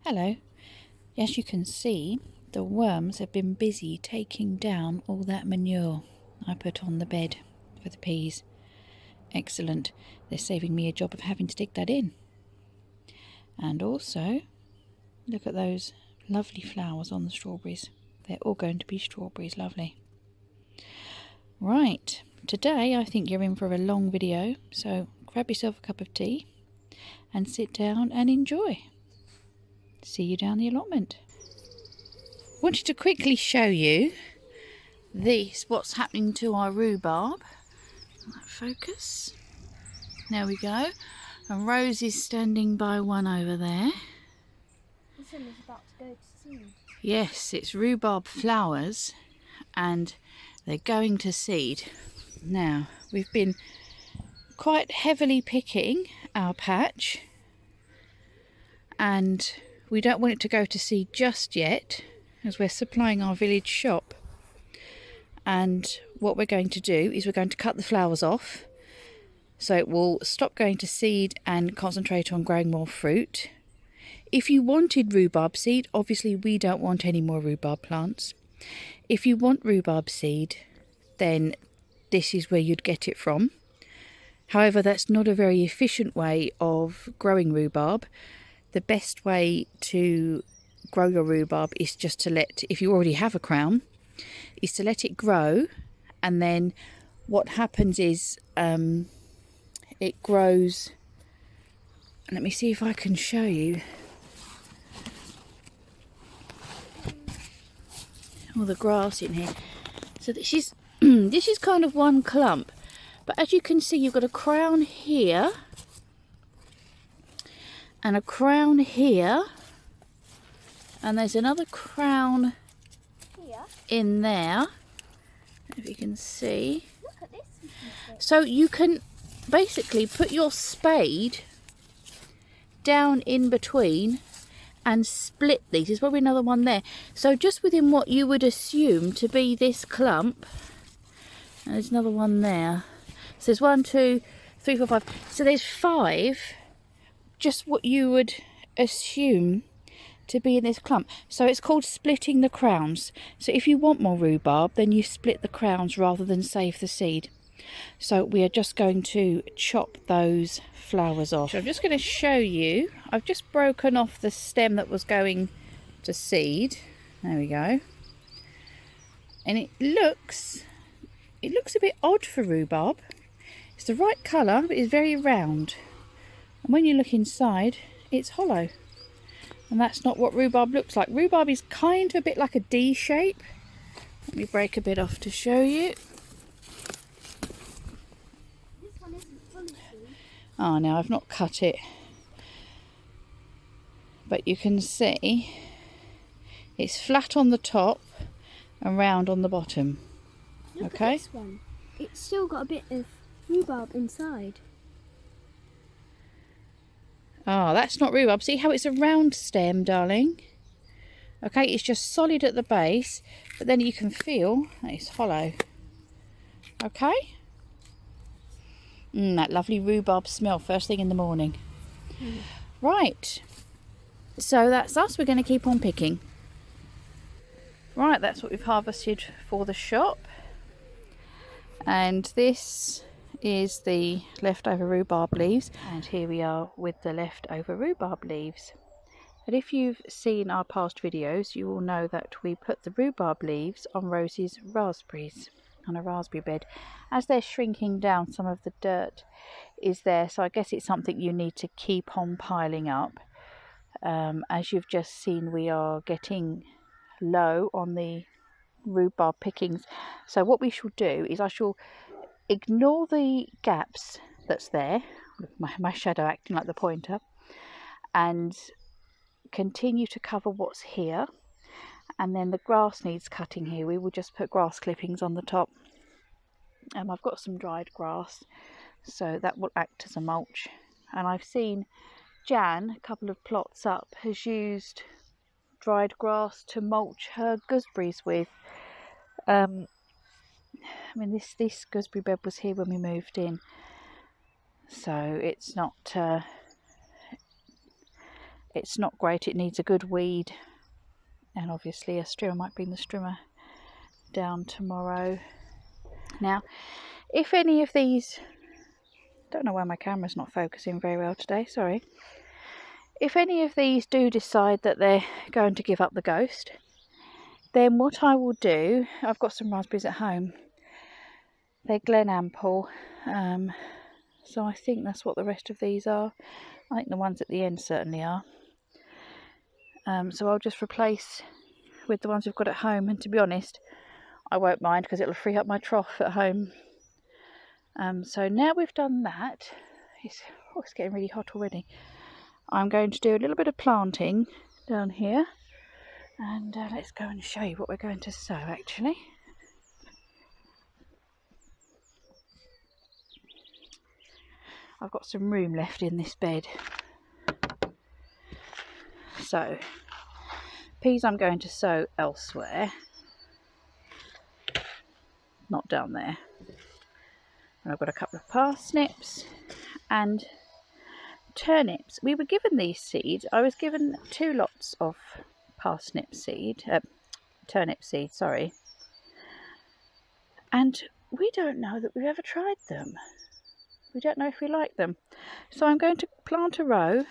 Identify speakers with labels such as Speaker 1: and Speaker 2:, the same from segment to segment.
Speaker 1: Hello. As you can see, the worms have been busy taking down all that manure I put on the bed for the peas. Excellent. They're saving me a job of having to dig that in. And also, look at those lovely flowers on the strawberries. They're all going to be strawberries, lovely. Right, today I think you're in for a long video, so grab yourself a cup of tea and sit down and enjoy. See you down the allotment. Wanted to quickly show you what's happening to our rhubarb. Focus. There we go. And Rose is standing by one over there.
Speaker 2: This one is about to go to seed.
Speaker 1: Yes, it's rhubarb flowers and they're going to seed. Now, we've been quite heavily picking our patch and we don't want it to go to seed just yet, as we're supplying our village shop. And what we're going to do is we're going to cut the flowers off so it will stop going to seed and concentrate on growing more fruit. If you wanted rhubarb seed, obviously we don't want any more rhubarb plants. If you want rhubarb seed, then this is where you'd get it from. However, that's not a very efficient way of growing rhubarb. The best way to grow your rhubarb is just to if you already have a crown, is to let it grow, and then what happens is it grows. Let me see if I can show you. All the grass in here. So this is this is kind of one clump, but as you can see, you've got a crown here and a crown here, and there's another crown
Speaker 2: Here.
Speaker 1: in there, if you can see.
Speaker 2: Look at this.
Speaker 1: So you can basically put your spade down in between and split these. There's probably another one there. So just within what you would assume to be this clump, and there's another one there. So there's 1, 2, 3, 4, 5. So there's 5, just what you would assume to be in this clump. So it's called splitting the crowns. So if you want more rhubarb, then you split the crowns rather than save the seed. So we are just going to chop those flowers off. So I'm just going to show you. I've just broken off the stem that was going to seed. There we go. And it looks a bit odd for rhubarb. It's the right colour, but it's very round. And when you look inside, it's hollow. And that's not what rhubarb looks like. Rhubarb is kind of a bit like a D shape. Let me break a bit off to show you.
Speaker 2: This one isn't fully seed.
Speaker 1: Oh, no, I've not cut it. But you can see it's flat on the top and round on the bottom.
Speaker 2: Look
Speaker 1: Okay.
Speaker 2: at this one. It's still got a bit of rhubarb inside.
Speaker 1: Oh, that's not rhubarb. See how it's a round stem, darling? Okay, it's just solid at the base, but then you can feel that it's hollow. Okay? That lovely rhubarb smell first thing in the morning. Right. So that's us. We're going to keep on picking. Right, that's what we've harvested for the shop. And this is the leftover rhubarb leaves, and here we are with the leftover rhubarb leaves. But if you've seen our past videos, you will know that we put the rhubarb leaves on Rose's raspberries on a raspberry bed. As they're shrinking down, some of the dirt is there, so I guess it's something you need to keep on piling up. As you've just seen, we are getting low on the rhubarb pickings, so what we shall do is I shall ignore the gaps that's there, my shadow acting like the pointer, and continue to cover what's here. And then the grass needs cutting here. We will just put grass clippings on the top. I've got some dried grass, so that will act as a mulch. And I've seen Jan, a couple of plots up, has used dried grass to mulch her gooseberries with. I mean, this gooseberry bed was here when we moved in, so it's not it's not great. It needs a good weed, and obviously a strimmer. Might bring the strimmer down tomorrow. Now, if any of these, don't know why my camera's not focusing very well today, sorry. If any of these do decide that they're going to give up the ghost, then what I will do, I've got some raspberries at home. They're Glen Ample, so I think that's what the rest of these are. I think the ones at the end certainly are. So I'll just replace with the ones we've got at home, and to be honest, I won't mind because it'll free up my trough at home. So now we've done that, it's getting really hot already. I'm going to do a little bit of planting down here, and let's go and show you what we're going to sow actually. I've got some room left in this bed. So, peas I'm going to sow elsewhere, not down there. And I've got a couple of parsnips and turnips. We were given these seeds. I was given 2 lots of turnip seed, sorry. And we don't know that we've ever tried them. We don't know if we like them. So I'm going to plant a row,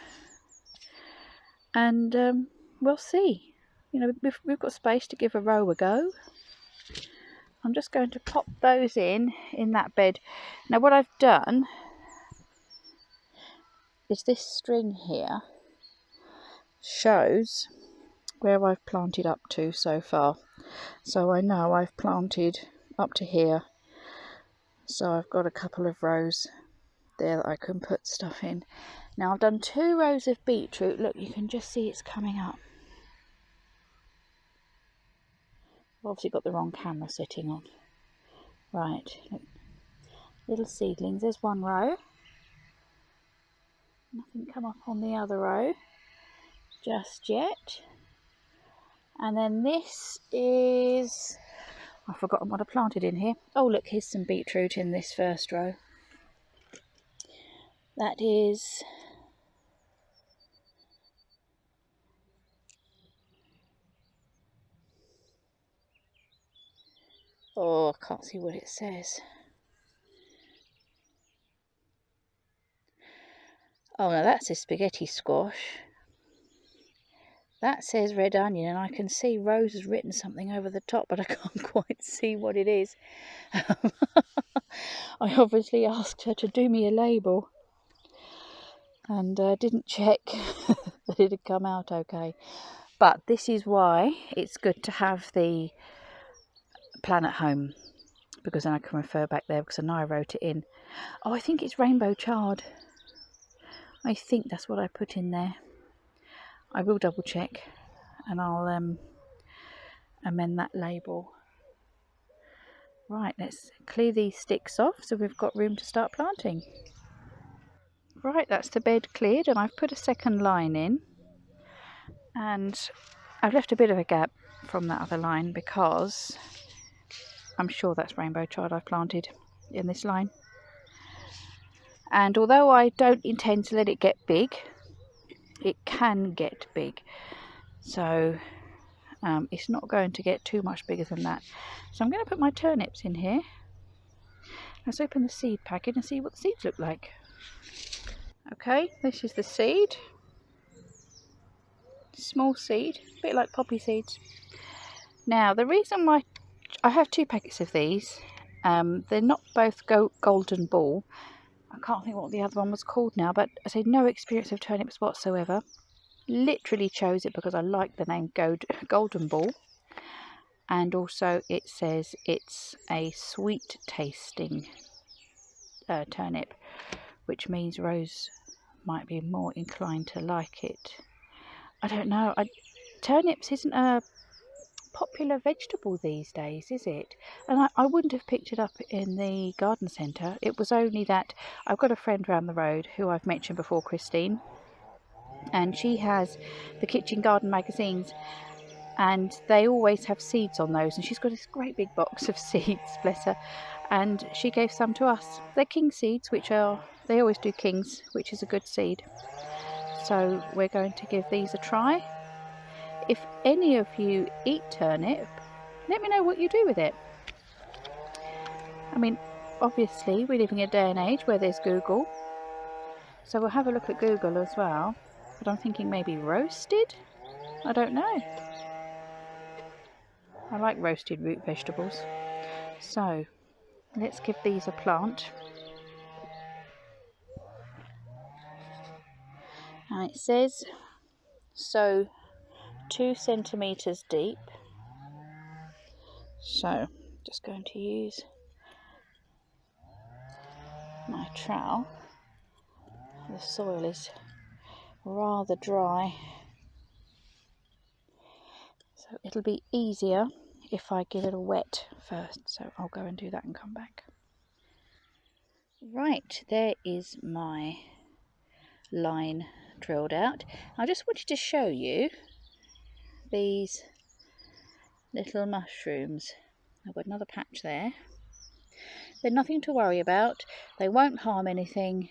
Speaker 1: and we'll see. You know, we've got space to give a row a go. I'm just going to pop those in that bed. Now what I've done is this string here shows where I've planted up to so far. So I know I've planted up to here. So I've got a couple of rows there that I can put stuff in. Now I've done 2 rows of beetroot. Look, you can just see it's coming up. I've obviously got the wrong camera sitting on. Right, look. Little seedlings. There's one row. Nothing come up on the other row just yet. And then this is, I've forgotten what I planted in here. Oh look, here's some beetroot in this first row. That is, oh, I can't see what it says. Oh no, that's a spaghetti squash. That says red onion, and I can see Rose has written something over the top, but I can't quite see what it is. I obviously asked her to do me a label, and didn't check that it had come out okay. But this is why it's good to have the plan at home, because then I can refer back there, because I know I wrote it in. Oh, I think it's rainbow chard. I think that's what I put in there. I will double check, and I'll amend that label. Right, let's clear these sticks off so we've got room to start planting. Right, that's the bed cleared, and I've put a second line in, and I've left a bit of a gap from that other line because I'm sure that's rainbow chard I've planted in this line. And although I don't intend to let it get big, it can get big, so it's not going to get too much bigger than that. So I'm going to put my turnips in here. Let's open the seed packet and see what the seeds look like. Okay, this is the seed. Small seed, a bit like poppy seeds. Now the reason why I have 2 packets of these, they're not both golden ball. I can't think what the other one was called now, but I say no experience of turnips whatsoever. Literally chose it because I like the name golden ball, and also it says it's a sweet tasting turnip, which means Rose might be more inclined to like it. I don't know. Turnips isn't a popular vegetable these days, is it? And I wouldn't have picked it up in the garden centre. It was only that I've got a friend round the road who I've mentioned before, Christine, and she has the kitchen garden magazines, and they always have seeds on those, and she's got this great big box of seeds, bless her, and she gave some to us. They're king seeds, which are, they always do kings, which is a good seed. So we're going to give these a try. If any of you eat turnip, let me know what you do with it. I mean, obviously we're living in a day and age where there's Google, so we'll have a look at Google as well, but I'm thinking maybe roasted? I don't know. I like roasted root vegetables. So let's give these a plant. And it says sow 2 centimeters deep. So just going to use my trowel. The soil is rather dry, so it'll be easier if I give it a wet first. So I'll go and do that and come back. Right, there is my line drilled out. I just wanted to show you these little mushrooms. I've got another patch there. They're nothing to worry about. They won't harm anything,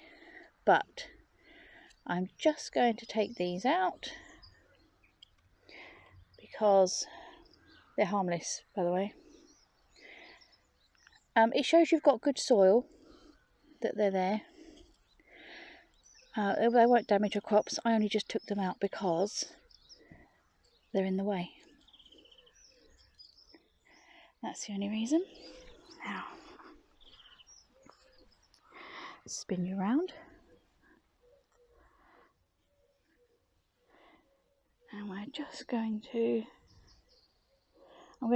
Speaker 1: but I'm just going to take these out because they're harmless, by the way. It shows you've got good soil that they're there. They won't damage your crops. I only just took them out because they're in the way. That's the only reason. Now, spin you around. And I'm going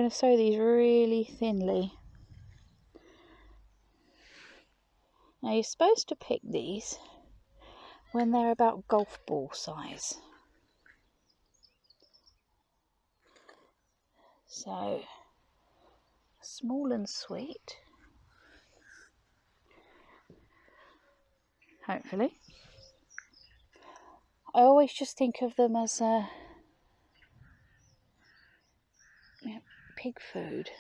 Speaker 1: to sow these really thinly. Now you're supposed to pick these when they're about golf ball size. So, small and sweet. Hopefully. I always just think of them as pig food.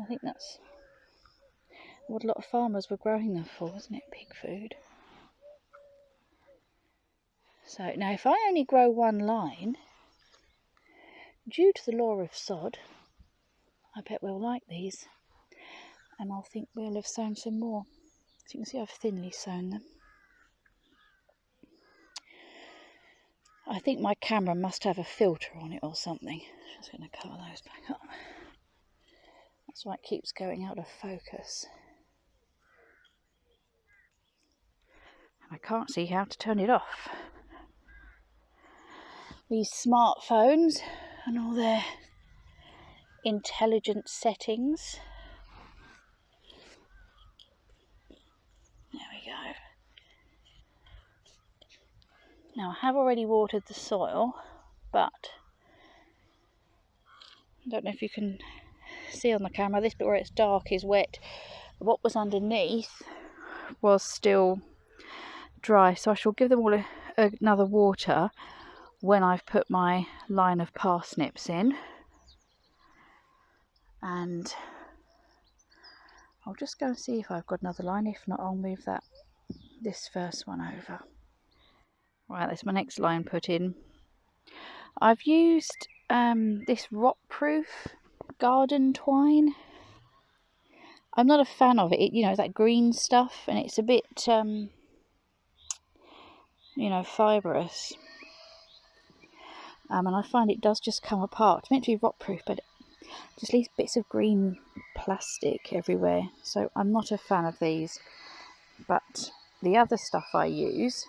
Speaker 1: I think that's what a lot of farmers were growing them for, wasn't it? Pig food. So now if I only grow one line, due to the law of sod, I bet we'll like these. And I'll think we'll have sown some more. As you can see, I've thinly sown them. I think my camera must have a filter on it or something. Just going to cover those back up. That's why it keeps going out of focus. And I can't see how to turn it off. These smartphones and all their intelligent settings. There we go. Now I have already watered the soil, but I don't know if you can see on the camera, this bit where it's dark is wet. What was underneath was still dry, so I shall give them all another water when I've put my line of parsnips in. And I'll just go and see if I've got another line. If not, I'll move this first one over. Right, that's my next line put in. I've used this rot-proof garden twine. I'm not a fan of it. You know, that green stuff, and it's a bit, fibrous. And I find it does just come apart. It's meant to be rot-proof, but it just leaves bits of green plastic everywhere. So I'm not a fan of these. But the other stuff I use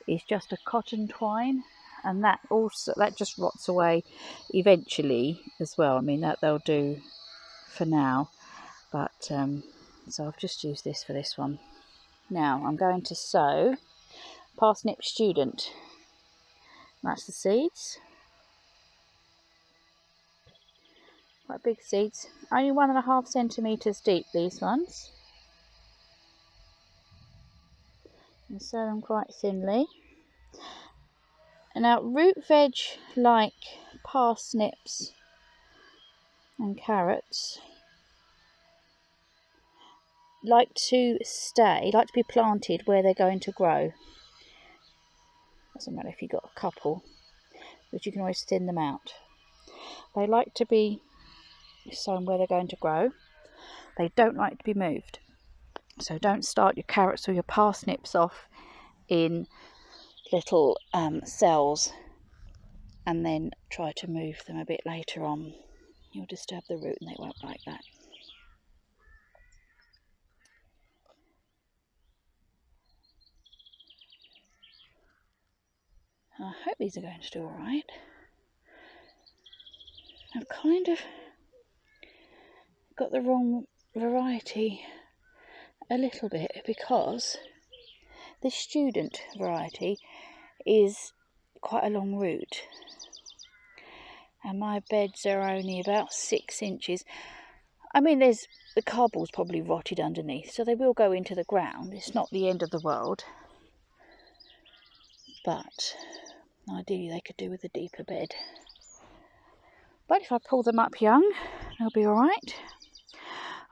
Speaker 1: is just a cotton twine, and that just rots away eventually as well. I mean, that they'll do for now, but so I've just used this for this one. Now I'm going to sow parsnip student. That's the seeds, quite big seeds, only 1.5 centimeters deep, these ones, and sow them quite thinly. And now root veg like parsnips and carrots like to be planted where they're going to grow. Doesn't matter if you've got a couple, but you can always thin them out. They like to be sown where they're going to grow. They don't like to be moved. So don't start your carrots or your parsnips off in little cells and then try to move them a bit later on. You'll disturb the root and they won't like that. I hope these are going to do alright. I've kind of got the wrong variety a little bit because this student variety is quite a long root and my beds are only about 6 inches. I mean, the cardboard's probably rotted underneath, so they will go into the ground. It's not the end of the world, but ideally they could do with a deeper bed. But if I pull them up young, they'll be alright.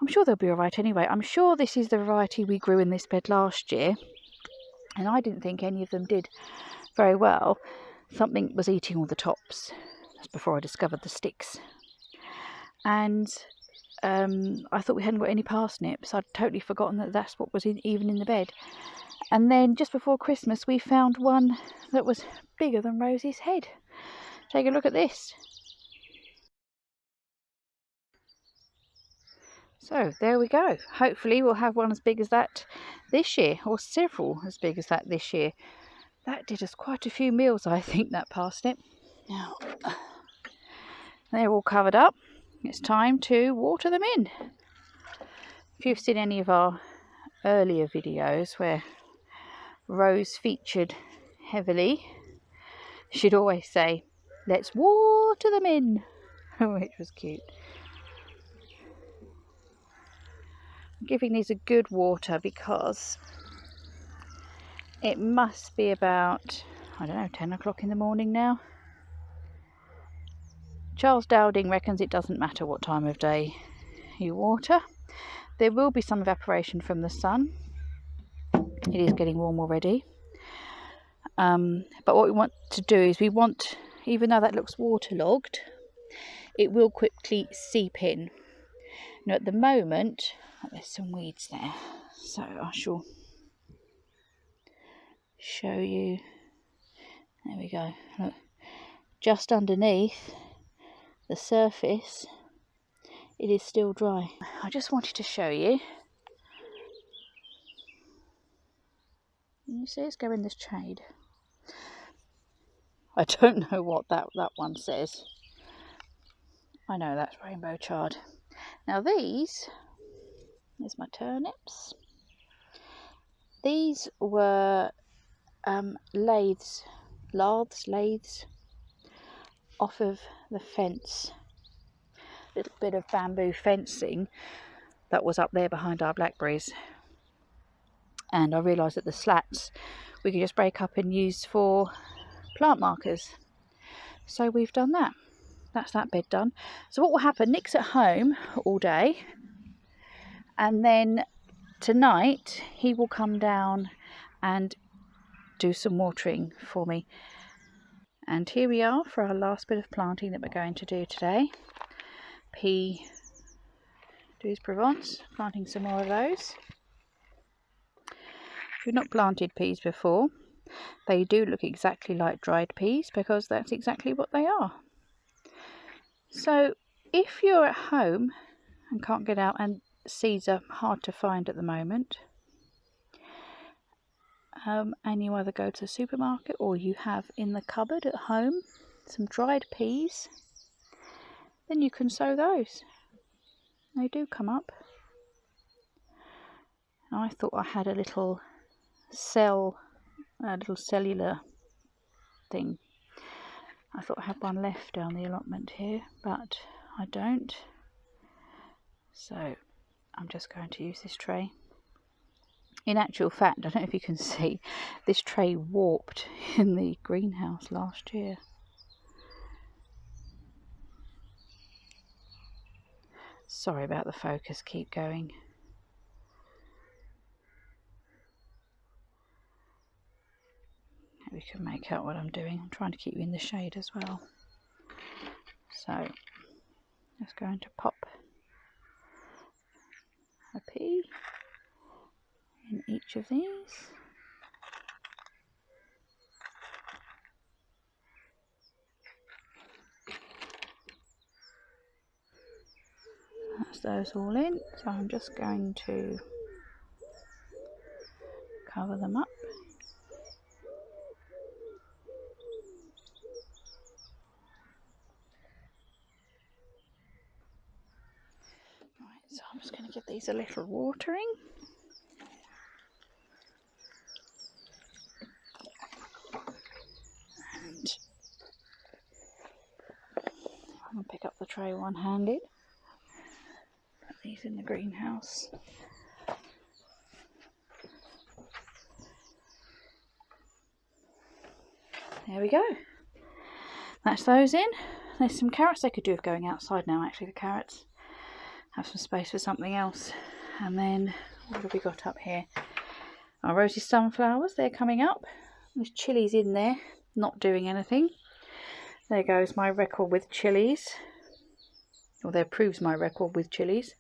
Speaker 1: I'm sure they'll be alright anyway. I'm sure this is the variety we grew in this bed last year, and I didn't think any of them did very well. Something was eating all the tops. That's before I discovered the sticks. And I thought we hadn't got any parsnips. I'd totally forgotten that that's what was even in the bed. And then just before Christmas we found one that was bigger than Rosie's head. Take a look at this. So there we go. Hopefully we'll have one as big as that this year, or several as big as that this year. That did us quite a few meals, I think, that parsnip. Now they're all covered up. It's time to water them in. If you've seen any of our earlier videos where Rose featured heavily, she'd always say, "Let's water them in," which was cute. I'm giving these a good water because it must be about, I don't know, 10 o'clock in the morning now. Charles Dowding reckons it doesn't matter what time of day you water. There will be some evaporation from the sun. It is getting warm already. But what we want to do is even though that looks waterlogged, it will quickly seep in. Now at the moment, there's some weeds there, so I shall show you. There we go. Look, just underneath the surface, it is still dry. I just wanted to show you. Can you see it's going this shade? I don't know what that one says. I know that's rainbow chard. Now there's my turnips. These were lathes off of the fence. Little bit of bamboo fencing that was up there behind our blackberries. And I realised that the slats we could just break up and use for plant markers. So we've done that. That's that bed done. So what will happen, Nick's at home all day, and then tonight he will come down and do some watering for me. And here we are for our last bit of planting that we're going to do today. Pea douce Provence, planting some more of those. If you've not planted peas before, they do look exactly like dried peas because that's exactly what they are. So if you're at home and can't get out, and seeds are hard to find at the moment, and you either go to the supermarket or you have in the cupboard at home some dried peas, then you can sow those. They do come up. I thought I had a little cellular thing. I thought I had one left down the allotment here, but I don't. So I'm just going to use this tray. In actual fact, I don't know if you can see, this tray warped in the greenhouse last year. Sorry about the focus, keep going. We can make out what I'm doing. I'm trying to keep you in the shade as well. So just going to pop a pea in each of these. That's those all in. So I'm just going to cover them up. Right, so I'm just going to give these a little watering. And I'm going to pick up the tray one-handed. Put these in the greenhouse. There we go. That's those in. There's some carrots they could do with going outside now, actually, the carrots. Have some space for something else. And then, what have we got up here? Our rosy sunflowers, they're coming up. There's chilies in there, not doing anything. There goes my record with chilies. Or there proves my record with chilies.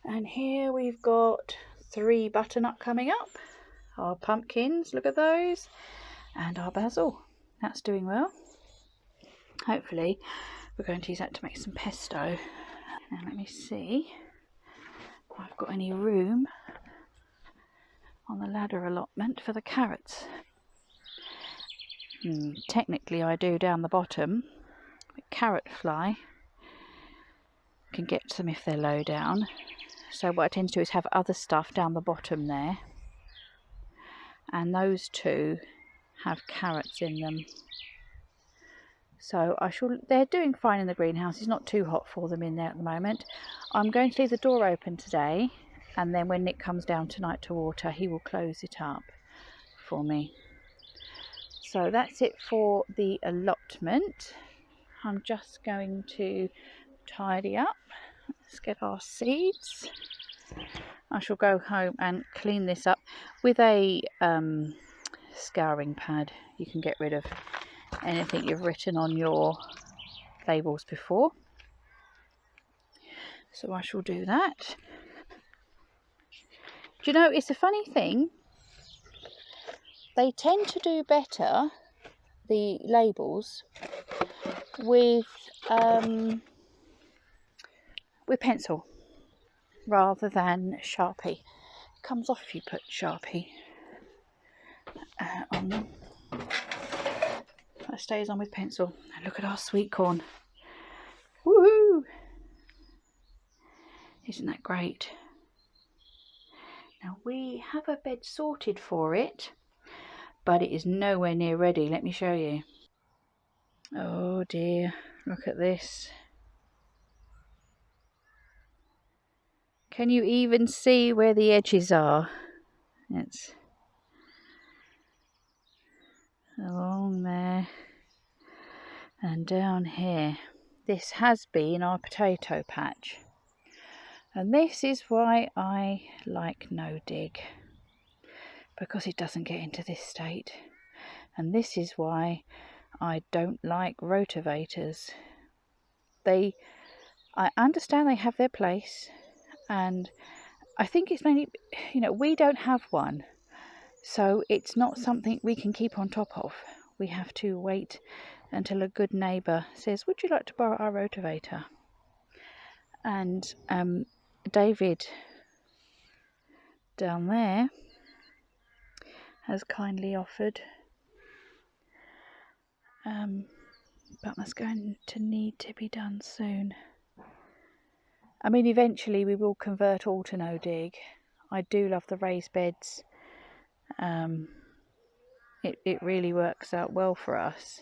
Speaker 1: And here we've got 3 butternut coming up. Our pumpkins, look at those. And our basil. That's doing well. Hopefully we're going to use that to make some pesto. Now let me see if I've got any room on the ladder allotment for the carrots. Technically I do down the bottom, but carrot fly can get them if they're low down. So what I tend to do is have other stuff down the bottom there, and those 2 have carrots in them. So they're doing fine in the greenhouse. It's not too hot for them in there at the moment. I'm going to leave the door open today, and then when Nick comes down tonight to water, he will close it up for me. So that's it for the allotment. I'm just going to tidy up. Let's get our seeds. I shall go home and clean this up with a scouring pad. You can get rid of anything you've written on your labels before. So I shall do that. Do you know, it's a funny thing. They tend to do better, the labels, with pencil rather than Sharpie. It comes off if you put Sharpie on them. That stays on with pencil. And look at our sweet corn. Woohoo! Isn't that great? Now we have a bed sorted for it, but it is nowhere near ready. Let me show you. Oh dear, look at this. Can you even see where the edges are? It's along there and down here. This has been our potato patch, and this is why I like no dig, because it doesn't get into this state. And this is why I don't like rotavators. I understand they have their place, and I think it's mainly, we don't have one, so it's not something we can keep on top of. We have to wait until a good neighbour says, would you like to borrow our rotavator? And David down there has kindly offered, but that's going to need to be done soon. I mean, eventually we will convert all to no dig. I do love the raised beds. It really works out well for us.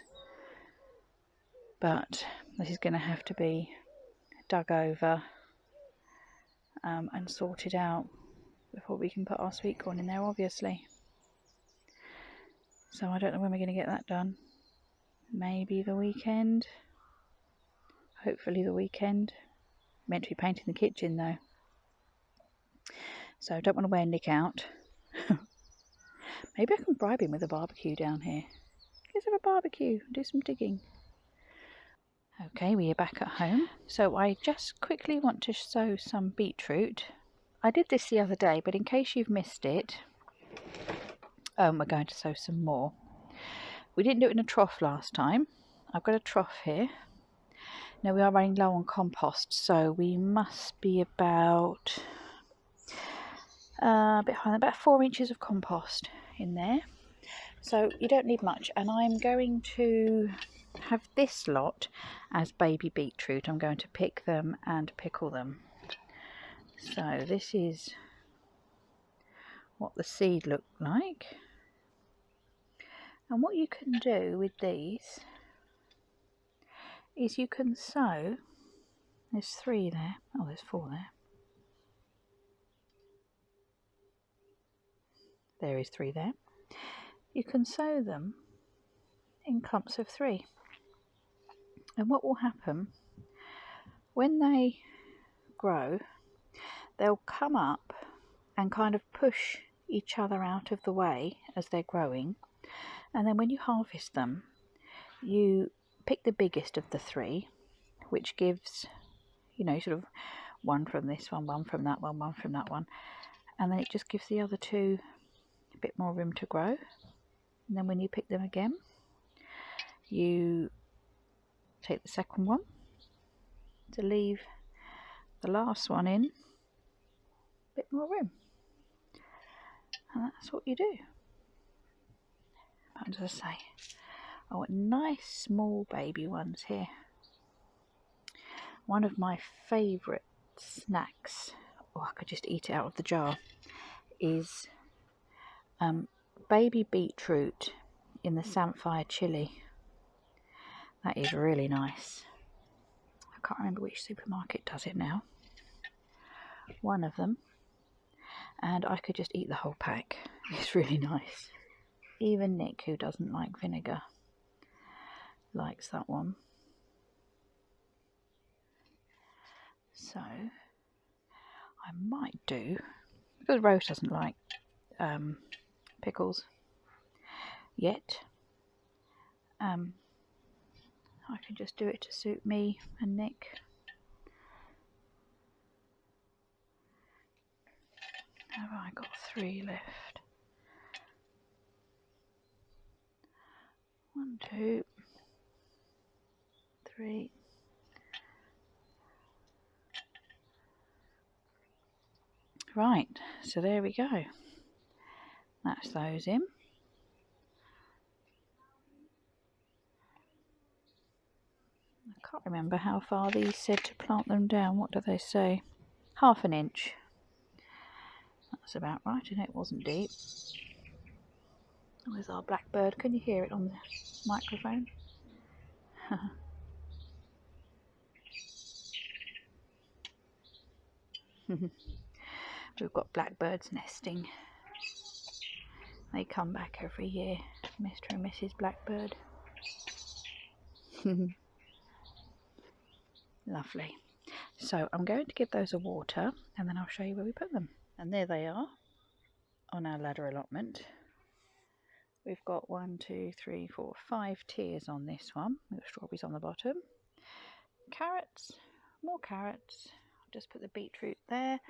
Speaker 1: But this is going to have to be dug over and sorted out before we can put our sweet corn in there, obviously. So I don't know when we're going to get that done. Maybe the weekend. Hopefully the weekend. Meant to be painting the kitchen though. So I don't want to wear Nick out. Maybe I can bribe him with a barbecue down here. Let's have a barbecue, do some digging. Okay, we are back at home. So I just quickly want to sow some beetroot. I did this the other day, but in case you've missed it, we're going to sow some more. We didn't do it in a trough last time. I've got a trough here. Now we are running low on compost, so we must be about a bit higher, about 4 inches of compost in there. So you don't need much, and I'm going to have this lot as baby beetroot. I'm going to pick them and pickle them. So this is what the seed looked like. And what you can do with these is you can sow, there's 3 there, oh there's 4 there. There is 3 there. You can sow them in clumps of 3. And what will happen, when they grow, they'll come up and kind of push each other out of the way as they're growing. And then when you harvest them, you pick the biggest of the 3, which gives, you know, sort of one from this one, one from that one, one from that one. And then it just gives the other 2 a bit more room to grow. And then when you pick them again, you take the second one to leave the last one in a bit more room. And that's what you do. As I say, I want nice small baby ones here. One of my favourite snacks, I could just eat it out of the jar, is baby beetroot in the samphire chili. That is really nice. I can't remember which supermarket does it now. One of them. And I could just eat the whole pack. It's really nice. Even Nick, who doesn't like vinegar, likes that one. So I might do, because Rose doesn't like pickles yet, I can just do it to suit me and Nick. Have I got 3 left? 1, 2, 3. Right, so there we go. That's those in. I can't remember how far these said to plant them down. What do they say? 1/2 inch. That's about right, and it wasn't deep. There's our blackbird. Can you hear it on the microphone? We've got blackbirds nesting. They come back every year, Mr. and Mrs. Blackbird. Lovely. So I'm going to give those a water, and then I'll show you where we put them. And there they are on our ladder allotment. We've got 1, 2, 3, 4, 5 tiers on this one. We've got strawberries on the bottom. Carrots, more carrots. I'll just put the beetroot there,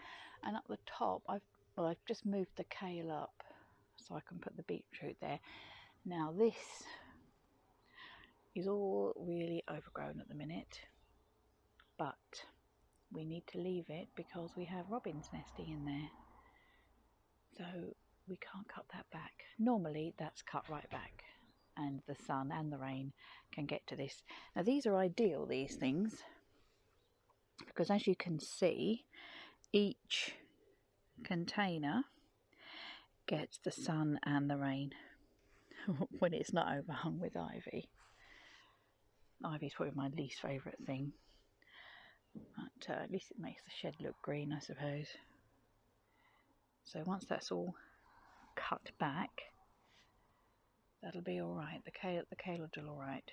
Speaker 1: and up the top I've just moved the kale up so I can put the beetroot there. Now this is all really overgrown at the minute, but we need to leave it because we have robins nesting in there, so we can't cut that back. Normally that's cut right back, and the sun and the rain can get to this. Now these are ideal, these things, because as you can see, each container gets the sun and the rain when it's not overhung with ivy. Ivy's probably my least favourite thing, but at least it makes the shed look green, I suppose. So once that's all cut back, that'll be alright. The kale will do alright.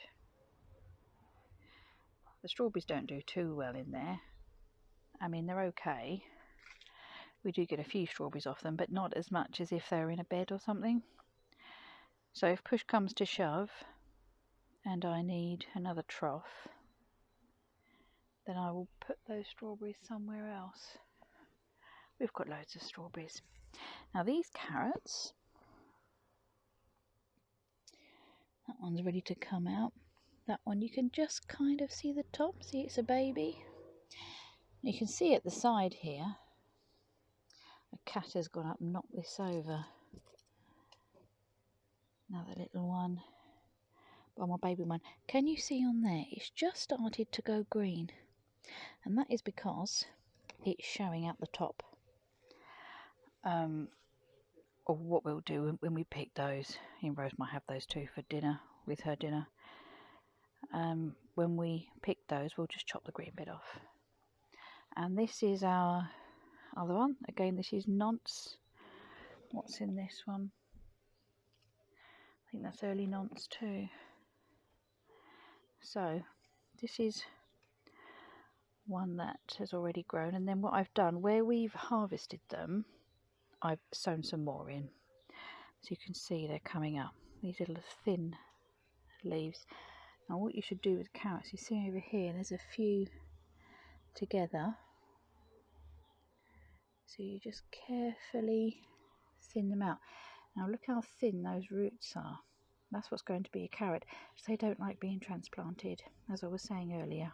Speaker 1: The strawberries don't do too well in there. I mean, they're okay. We do get a few strawberries off them, but not as much as if they were in a bed or something. So if push comes to shove and I need another trough, then I will put those strawberries somewhere else. We've got loads of strawberries. Now these carrots, that one's ready to come out. That one you can just kind of see the top, see it's a baby. You can see at the side here, a cat has gone up and knocked this over. Another little one. Well, my baby one. Can you see on there? It's just started to go green. And that is because it's showing out the top. Or what we'll do when we pick those. Rose might have those too for dinner, with her dinner. When we pick those, we'll just chop the green bit off. And this is our other one. Again, this is nonce. What's in this one? I think that's early nonce too. So this is one that has already grown, and then what I've done, where we've harvested them, I've sown some more in. So you can see they're coming up, these little thin leaves. Now what you should do with carrots, you see over here there's a few together, so you just carefully thin them out. Now look how thin those roots are. That's what's going to be a carrot. So they don't like being transplanted, as I was saying earlier.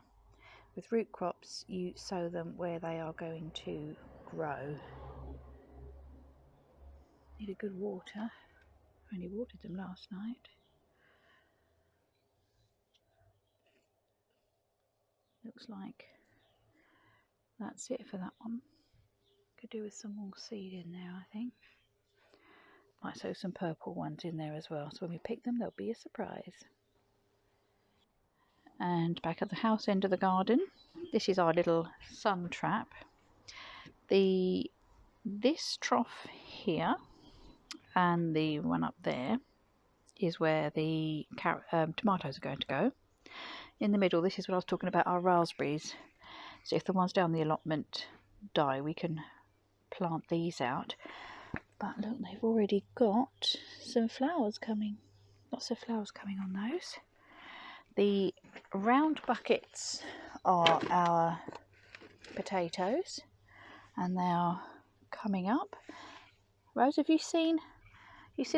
Speaker 1: With root crops, you sow them where they are going to grow. Need a good water. I only watered them last night. Looks like that's it for that one. Could do with some more seed in there, I think. Might sow some purple ones in there as well, so when we pick them, they'll be a surprise. And back at the house end of the garden, this is our little sun trap. This trough here and the one up there is where the tomatoes are going to go. In the middle, this is what I was talking about, our raspberries. So if the ones down the allotment die, we can plant these out. But look, they've already got some flowers coming. Lots of flowers coming on those. The round buckets are our potatoes, and they are coming up. Rose, have you seen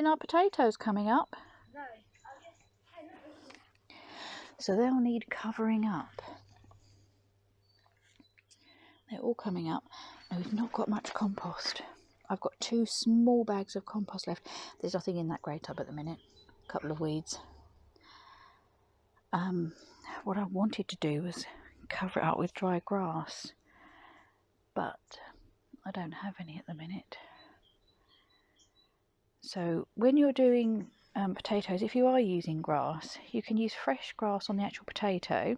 Speaker 1: our potatoes coming up?
Speaker 2: No.
Speaker 1: So they'll need covering up. They're all coming up. Now we've not got much compost. I've got 2 small bags of compost left. There's nothing in that grey tub at the minute. A couple of weeds. What I wanted to do was cover it up with dry grass, but I don't have any at the minute. So when you're doing potatoes, if you are using grass, you can use fresh grass on the actual potato,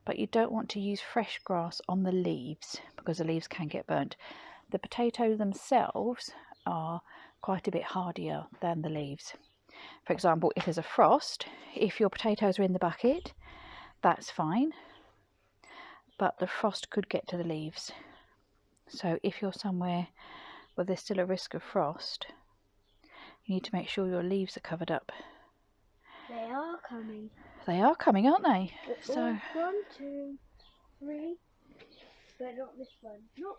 Speaker 1: but you don't want to use fresh grass on the leaves because the leaves can get burnt. The potatoes themselves are quite a bit hardier than the leaves. For example, if there's a frost, if your potatoes are in the bucket, that's fine, but the frost could get to the leaves. So if you're somewhere where there's still a risk of frost, you need to make sure your leaves are covered up.
Speaker 2: They are coming.
Speaker 1: They are coming, aren't they?
Speaker 2: So 1, 2, 3, but not this one. No,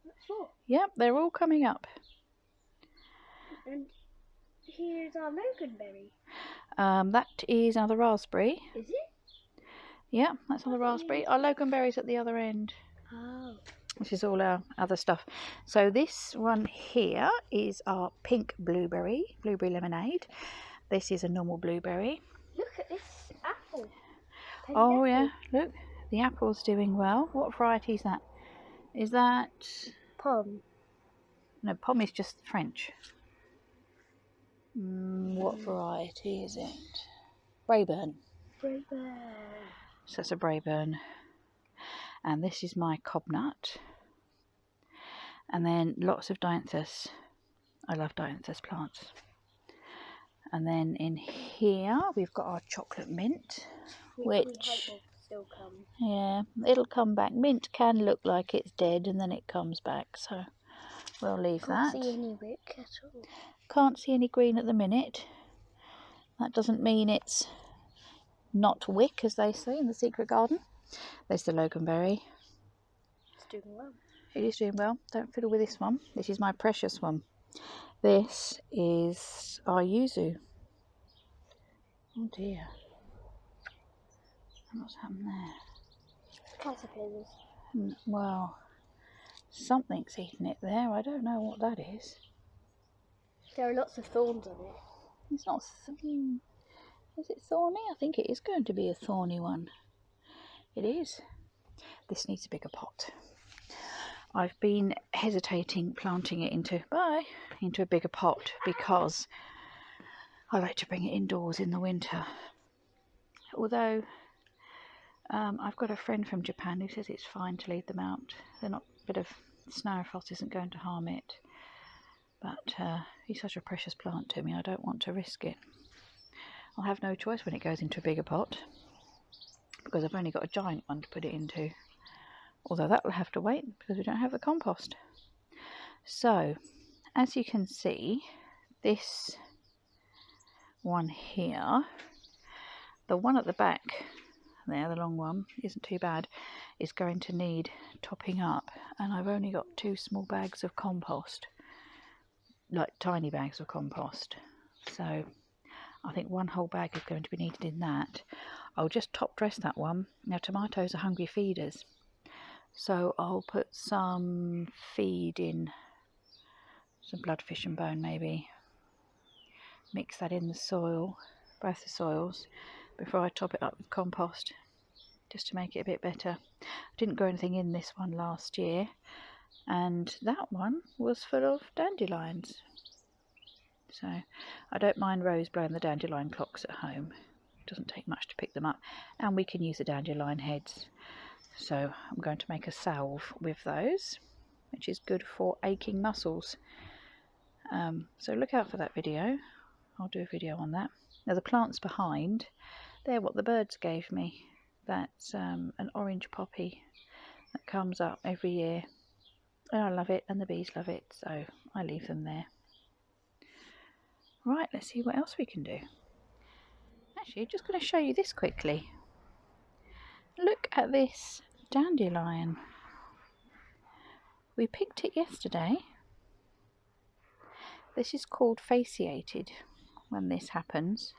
Speaker 2: that's 4.
Speaker 1: Yep, they're all coming up.
Speaker 2: And here's our loganberry.
Speaker 1: That is another raspberry.
Speaker 2: Is it?
Speaker 1: Yeah, that's another raspberry. Our loganberry's at the other end.
Speaker 2: Oh.
Speaker 1: This is all our other stuff. So this one here is our pink blueberry lemonade. This is a normal blueberry.
Speaker 2: Look at this apple.
Speaker 1: Oh yeah, look, the apple's doing well. What variety is that? Is that...
Speaker 2: Pom.
Speaker 1: No, pom is just French. What variety is it? Braeburn.
Speaker 2: Braeburn.
Speaker 1: So it's a Braeburn. And this is my cobnut. And then lots of dianthus. I love dianthus plants. And then in here we've got our chocolate mint, which
Speaker 2: will still come.
Speaker 1: Yeah, it'll come back. Mint can look like it's dead and then it comes back, so we'll leave that.
Speaker 2: Can't see any wick at all.
Speaker 1: Can't see any green at the minute. That doesn't mean it's not wick, as they say in the secret garden. There's the loganberry.
Speaker 2: It's doing well.
Speaker 1: It is doing well. Don't fiddle with this one. This is my precious one. This is our yuzu. Oh dear. What's happened there?
Speaker 2: Caterpillars.
Speaker 1: Well, something's eaten it there. I don't know what that is.
Speaker 2: There are lots of thorns on it.
Speaker 1: It's not. Is it thorny? I think it is going to be a thorny one. It is. This needs a bigger pot. I've been hesitating planting it into a bigger pot because I like to bring it indoors in the winter. Although I've got a friend from Japan who says it's fine to leave them out. They're not. A bit of snow frost isn't going to harm it. But he's such a precious plant to me. I don't want to risk it. I'll have no choice when it goes into a bigger pot because I've only got a giant one to put it into. Although that will have to wait because we don't have the compost. So, as you can see, this one here, the one at the back there, the long one, isn't too bad, is going to need topping up. And I've only got 2 small bags of compost, like tiny bags of compost. So, I think 1 whole bag is going to be needed in that. I'll just top dress that one. Now, tomatoes are hungry feeders. So I'll put some feed in, some bloodfish and bone maybe. Mix that in the soil, both the soils, before I top it up with compost, just to make it a bit better. I didn't grow anything in this one last year, and that one was full of dandelions. So I don't mind Rose blowing the dandelion clocks at home. It doesn't take much to pick them up, and we can use the dandelion heads. So I'm going to make a salve with those, which is good for aching muscles. So look out for that video. I'll do a video on that. Now the plants behind, they're what the birds gave me. That's an orange poppy that comes up every year. And I love it and the bees love it, so I leave them there. Right, let's see what else we can do. Actually, I'm just going to show you this quickly. Look at this dandelion. We picked it yesterday. This is called fasciated when this happens.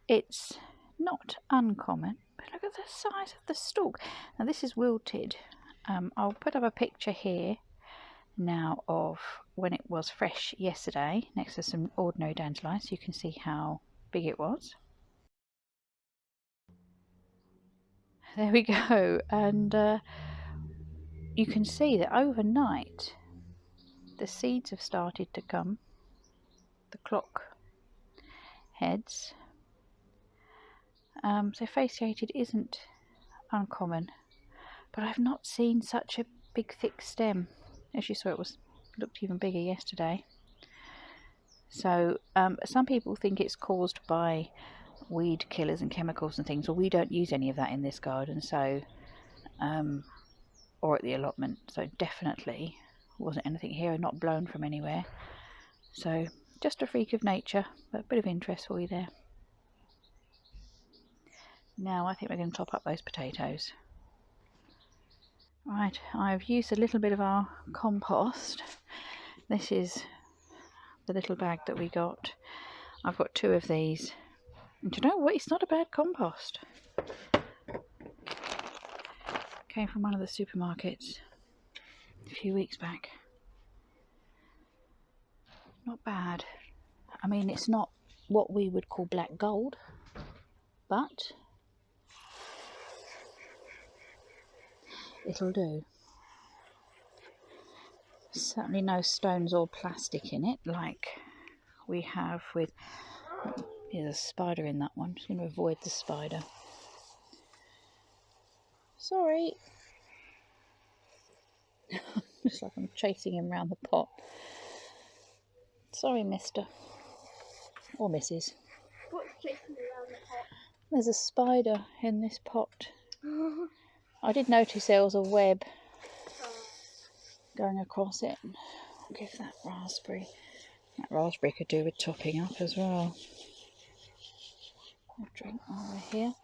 Speaker 1: It's not uncommon, but look at the size of the stalk. Now this is wilted. I'll put up a picture here now of when it was fresh yesterday next to some ordinary dandelions so you can see how big it was. There we go, and you can see that overnight the seeds have started to come, the clock heads. So fasciated isn't uncommon, but I've not seen such a big thick stem. As you saw, it looked even bigger yesterday. So some people think it's caused by weed killers and chemicals and things. Well, we don't use any of that in this garden, so or at the allotment, so definitely wasn't anything here, not blown from anywhere. So just a freak of nature, but a bit of interest for you there. Now I think we're going to top up those potatoes. Right, I've used a little bit of our compost. This is the little bag that we got. I've got 2 of these. And do you know what? It's not a bad compost. Came from one of the supermarkets a few weeks back. Not bad. I mean, it's not what we would call black gold, but it'll do. Certainly no stones or plastic in it like we have with... There's a spider in that one. I'm just going to avoid the spider. Sorry. Looks like I'm chasing him around the pot. Sorry, mister. Or missus.
Speaker 2: What's chasing around the pot?
Speaker 1: There's a spider in this pot. I did notice there was a web going across it. I'll give that raspberry That raspberry could do with topping up as well. I'll drink over here.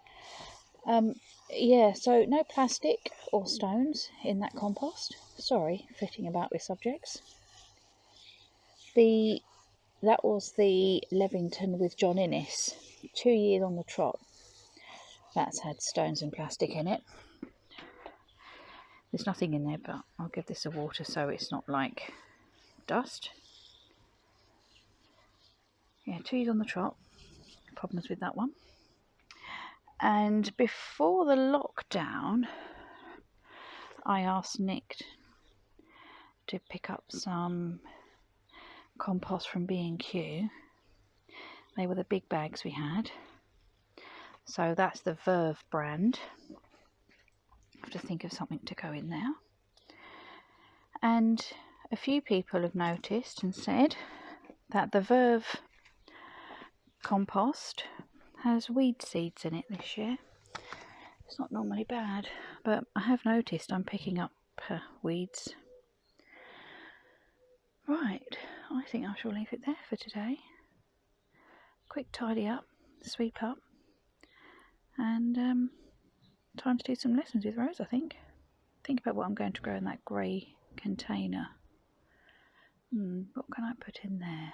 Speaker 1: Yeah, so no plastic or stones in that compost. Sorry, flitting about with subjects. That was the Levington with John Innes, 2 years on the trot. That's had stones and plastic in it. There's nothing in there, but I'll give this a water so it's not like dust. Yeah, 2 years on the trot. Problems with that one. And before the lockdown, I asked Nick to pick up some compost from B&Q. They were the big bags we had. So that's the Verve brand. I have to think of something to go in there. And a few people have noticed and said that the Verve compost has weed seeds in it this year. It's not normally bad, but I have noticed I'm picking up weeds. Right, I think I shall leave it there for today. Quick tidy up, sweep up, and time to do some lessons with Rose, I think. Think about what I'm going to grow in that grey container. What can I put in there?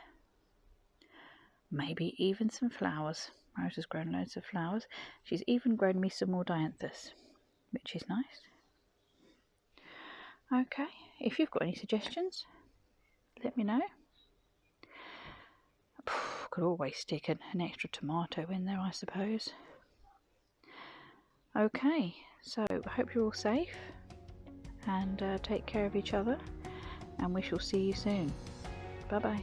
Speaker 1: Maybe even some flowers. Rose has grown loads of flowers. She's even grown me some more dianthus, which is nice. Okay, if you've got any suggestions, let me know. Could always stick an extra tomato in there, I suppose. Okay, so I hope you're all safe and take care of each other, and we shall see you soon. Bye bye.